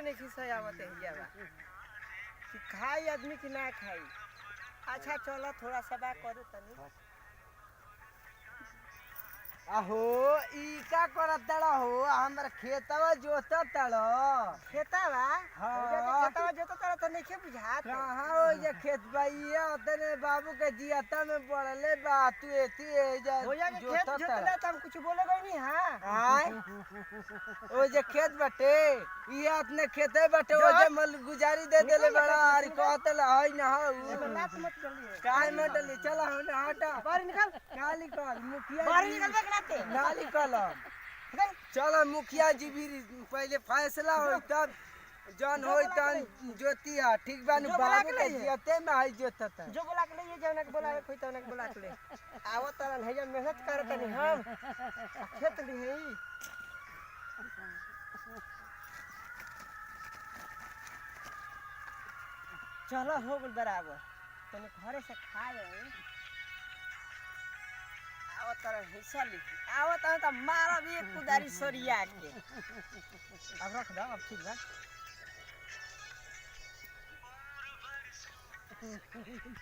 नहीं खिसा आवत है हियावा कि खाई आदमी कि ना खाई। अच्छा चलो थोड़ा सा बा करू तनी। आहो ई का करतड़ा हो हमर खेतवा जोततड़ खेतावा हाँ। ओजा के खेतावा जोतो तड़ा त नइखे बुझात। कहाँ हो जे खेत बाइया तने बाबू के जियाता में पड़ले बा तू एती जा ओजा के खेत जोतले त हम कुछ बोले नहीं हां। आय ओ जे खेत बटे ई अपने खेते बटे ओ जे मल गुजारी दे देले बड़ा अरे कहतल हई ना एमे हो लात मत चलिए। काहे मटली चला हम हटा बाहर निकल। काली कल मुखिया बाहर जी- निकल बे नाते। नाली कलम चलो मुखिया जी भी पहले फैसला हो तब जन हो तन जोतिया ठीक बा नु जो बोला बाबू के के लिए। जियते में हई जोतत जो बोला के लिए जौना के बोला कोई तौना के बोला के ले आवत तरन है जब मेहनत करत नहीं हम खेत ली है। चलो हो गल बराबर तने घरे से खाए आवत तरन हिस्सा ली आवत त मारा भी एक कुदारी सरिया के। अब रख दो अब ठीक बा।